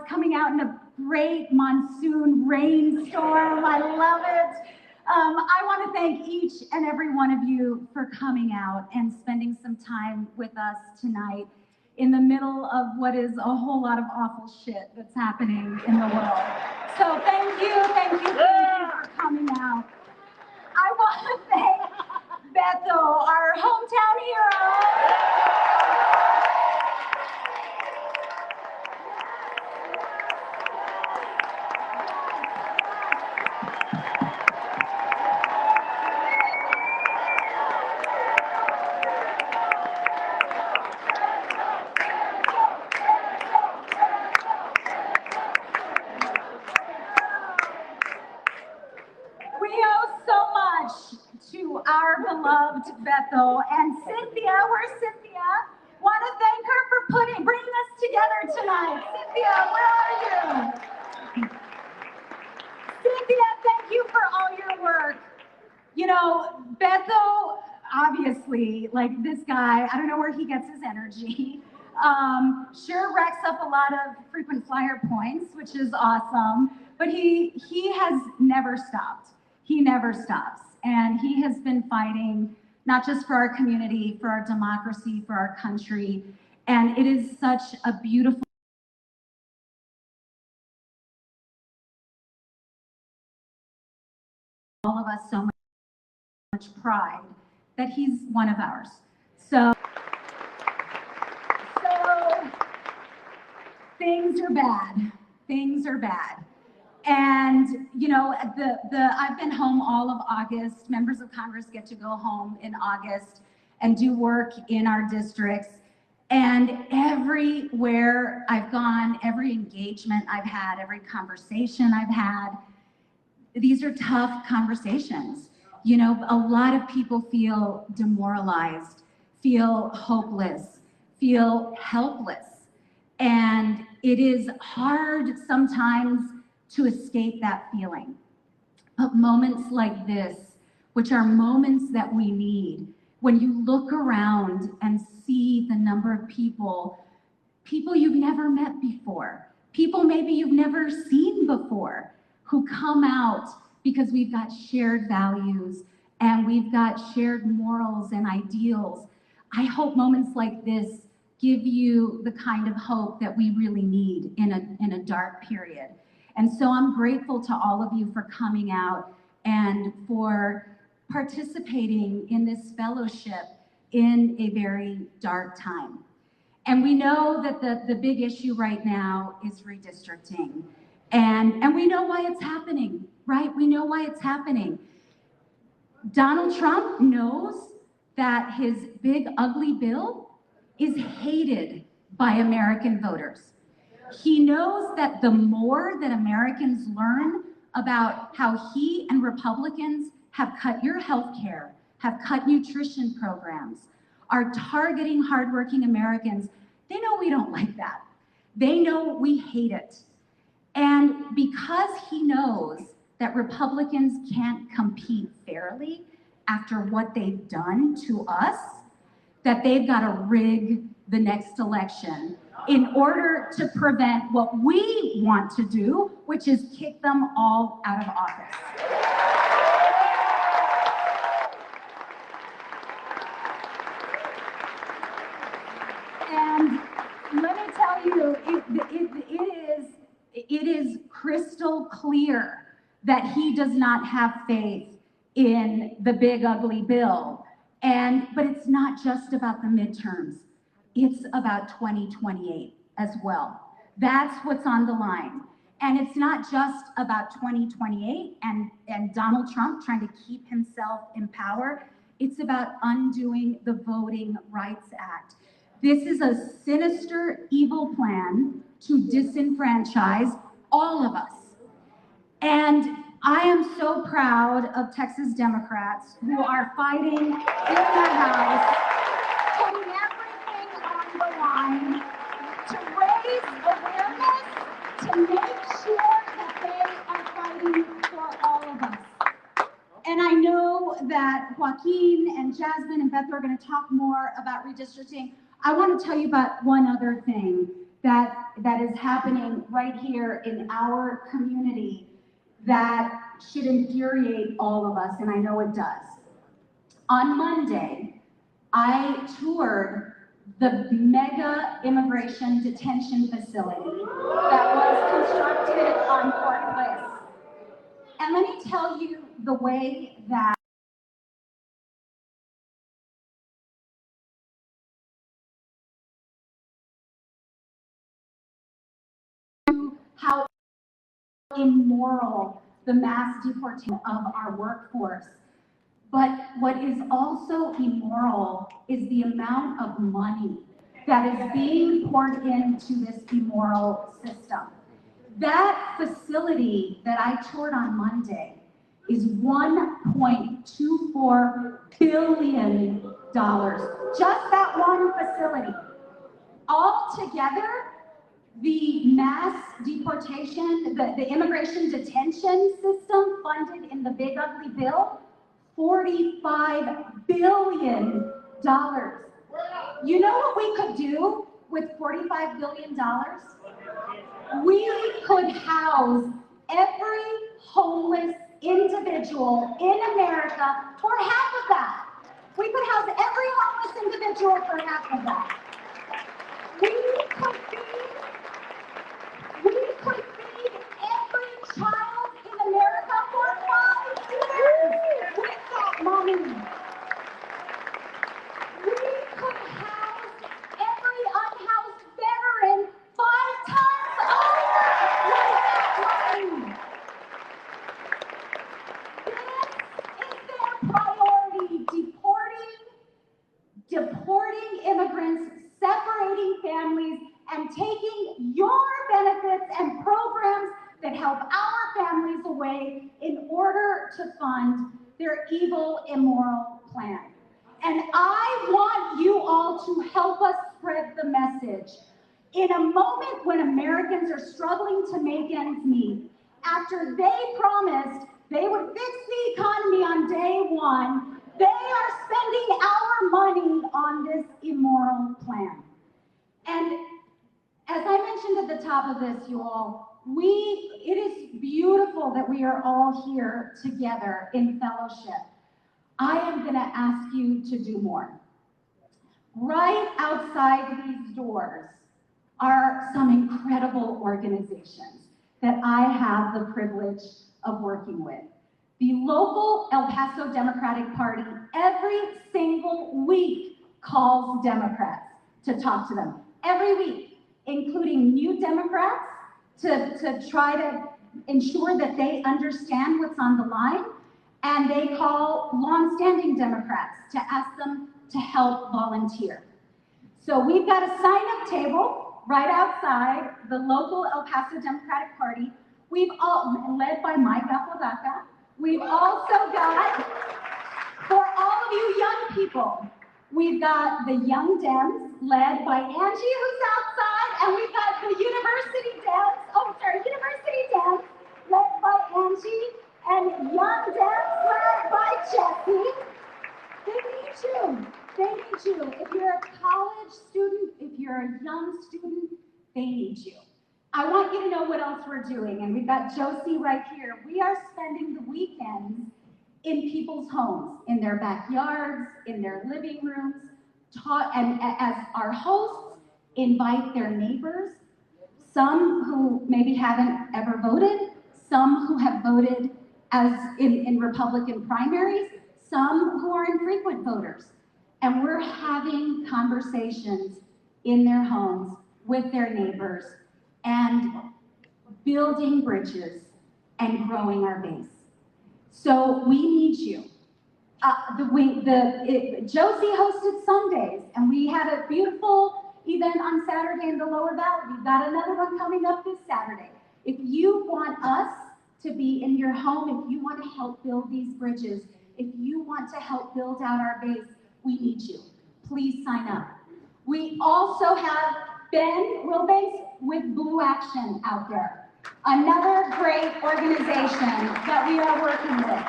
coming out in a great monsoon rainstorm. I love it. I want to thank each and every one of you for coming out and spending some time with us tonight in the middle of what is a whole lot of awful shit that's happening in the world. So thank you for coming out. I want to thank Beto, our hometown hero. To our beloved Beto and Cynthia. Where's Cynthia? Want to thank her for bringing us together tonight. Cynthia, where are you? Cynthia, thank you for all your work. You know, Beto, obviously, like this guy, I don't know where he gets his energy. Sure racks up a lot of frequent flyer points, which is awesome, but he has never stopped. He never stops. And he has been fighting not just for our community, for our democracy, for our country. And it is such a beautiful all of us so much pride that he's one of ours. So things are bad. Things are bad. And, you know, I've been home all of August. Members of Congress get to go home in August and do work in our districts. And everywhere I've gone, every engagement I've had, every conversation I've had, these are tough conversations. You know, a lot of people feel demoralized, feel hopeless, feel helpless. And it is hard sometimes to escape that feeling. But moments like this, which are moments that we need, when you look around and see the number of people you've never met before, people maybe you've never seen before, who come out because we've got shared values and we've got shared morals and ideals. I hope moments like this give you the kind of hope that we really need in a dark period. And so I'm grateful to all of you for coming out and for participating in this fellowship in a very dark time. And we know that the big issue right now is redistricting. And we know why it's happening, right? We know why it's happening. Donald Trump knows that his big ugly bill is hated by American voters. He knows that the more that Americans learn about how he and Republicans have cut your health care, have cut nutrition programs, are targeting hardworking Americans, they know we don't like that. They know we hate it. And because he knows that Republicans can't compete fairly after what they've done to us, that they've got to rig the next election in order to prevent what we want to do, which is kick them all out of office. And let me tell you, it is crystal clear that he does not have faith in the big ugly bill. But it's not just about the midterms. It's about 2028 as well. That's what's on the line. And it's not just about 2028 and Donald Trump trying to keep himself in power. It's about undoing the Voting Rights Act. This is a sinister, evil plan to disenfranchise all of us. And I am so proud of Texas Democrats who are fighting in the House, putting everything on the line to raise awareness, to make sure that they are fighting for all of us. And I know that Joaquin and Jasmine and Beth are going to talk more about redistricting. I want to tell you about one other thing that is happening right here in our community that should infuriate all of us, and I know it does. On Monday, I toured the mega immigration detention facility that was constructed on Fort Bliss. And let me tell you the way that how immoral the mass deportation of our workforce. But what is also immoral is the amount of money that is being poured into this immoral system. That facility that I toured on Monday is $1.24 billion. Just that one facility. Altogether, the mass deportation, the immigration detention system funded in the Big Ugly Bill, $45 billion. You know what we could do with $45 billion? We could house every homeless individual in America for half of that. We could house every homeless individual for half of that. We could feed every child in America for 5 years with that money. We could house every unhoused veteran 5 times over with that money. This is their priority, deporting immigrants, separating families, and taking your benefits and programs that help our families away in order to fund their evil, immoral plan. And I want you all to help us spread the message. In a moment when Americans are struggling to make ends meet, after they promised they would fix the economy on day one, they are spending our money on this immoral plan. And as I mentioned at the top of this, you all, it is beautiful that we are all here together in fellowship. I am going to ask you to do more. Right outside these doors are some incredible organizations that I have the privilege of working with. The local El Paso Democratic Party every single week calls Democrats to talk to them. Every week, including new Democrats to try to ensure that they understand what's on the line. And they call longstanding Democrats to ask them to help volunteer. So we've got a sign-up table right outside the local El Paso Democratic Party. We've all, led by Mike Apodaca. We've also got, for all of you young people, we've got the Young Dems led by Angie, who's outside, and we've got the University Dems led by Angie, and Young Dems led by Jesse. They need you. They need you. If you're a college student, if you're a young student, they need you. I want you to know what else we're doing, and we've got Josie right here. We are spending the weekends in people's homes, in their backyards, in their living rooms, and as our hosts invite their neighbors, some who maybe haven't ever voted, some who have voted as in Republican primaries, some who are infrequent voters. And we're having conversations in their homes with their neighbors and building bridges and growing our base. So we need you. Josie hosted Sundays, and we had a beautiful event on Saturday in the Lower Valley. We've got another one coming up this Saturday. If you want us to be in your home, if you want to help build these bridges, if you want to help build out our base, we need you. Please sign up. We also have Ben Wilbanks with Blue Action out there. Another great organization that we are working with.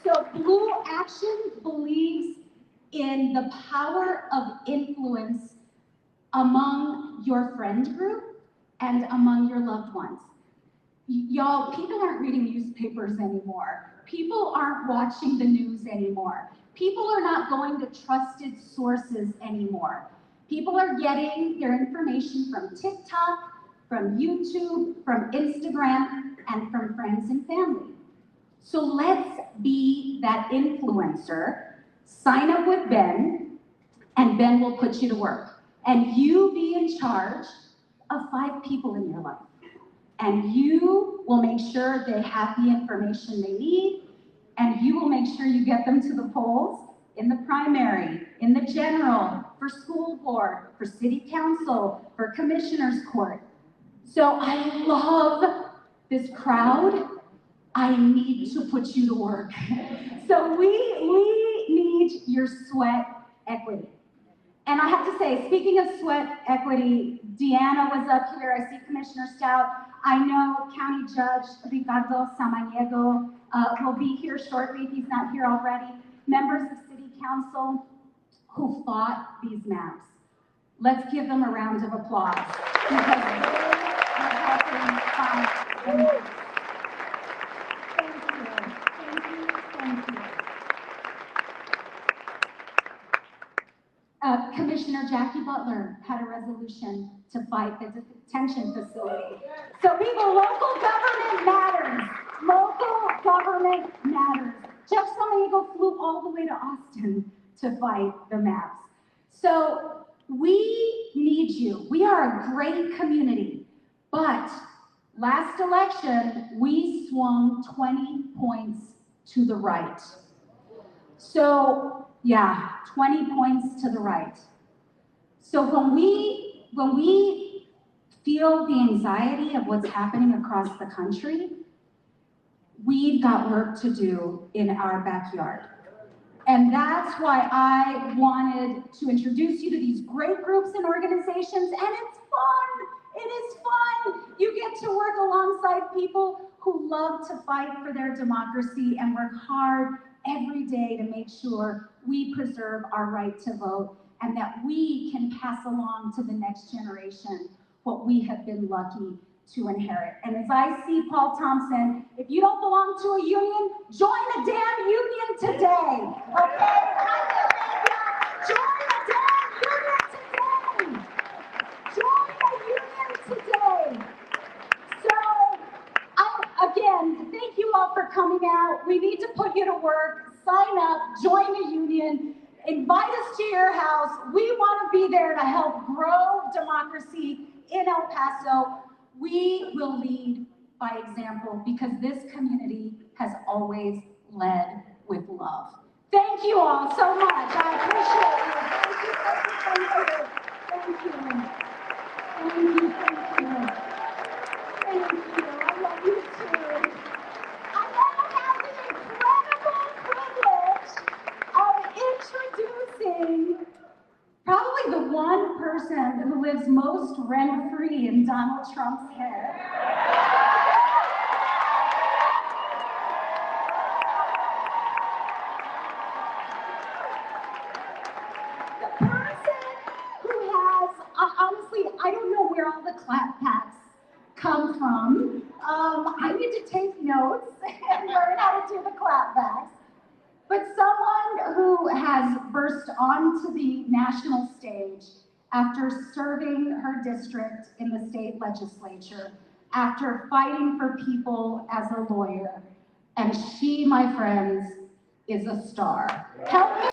So Blue Action believes in the power of influence among your friend group and among your loved ones. Y'all, people aren't reading newspapers anymore. People aren't watching the news anymore. People are not going to trusted sources anymore. People are getting their information from TikTok, from YouTube, from Instagram, and from friends and family. So let's be that influencer. Sign up with Ben, and Ben will put you to work. And you be in charge of 5 people in your life. And you will make sure they have the information they need, and you will make sure you get them to the polls in the primary, in the general, for school board, for city council, for commissioner's court. So I love this crowd. I need to put you to work. So we need your sweat equity. And I have to say, speaking of sweat equity, Deanna was up here. I see Commissioner Stout. I know County Judge Ricardo Samaniego will be here shortly if he's not here already. Members of City Council who fought these maps. Let's give them a round of applause because they are helping fight the maps. Thank you. Commissioner Jackie Butler had a resolution to fight the detention facility. So people, local government matters. Local government matters. Jeff Samaniego flew all the way to Austin to fight the maps. So we need you. We are a great community, but last election, we swung 20 points to the right. So yeah, 20 points to the right. So when we feel the anxiety of what's happening across the country, we've got work to do in our backyard. And that's why I wanted to introduce you to these great groups and organizations, and it's fun. It is fun. You get to work alongside people who love to fight for their democracy and work hard every day to make sure we preserve our right to vote and that we can pass along to the next generation what we have been lucky to inherit. And as I see Paul Thompson, if you don't belong to a union, join a damn union today, okay? Join a damn union today. Join a union today. So, again, thank you all for coming out. We need to put you to work. Sign up, join a union, invite us to your house. We want to be there to help grow democracy in El Paso. We will lead by example because this community has always led with love. Thank you all so much. I appreciate you. Thank you. Thank you. I love you too. I now have the incredible privilege of introducing probably the one person who lives most rent-free in Donald Trump's head. The person who has, honestly, I don't know where all the clap packs come from. I need to take notes and learn how to do the clap backs. But someone who has burst onto the national stage after serving her district in the state legislature, after fighting for people as a lawyer. And she, my friends, is a star. Help me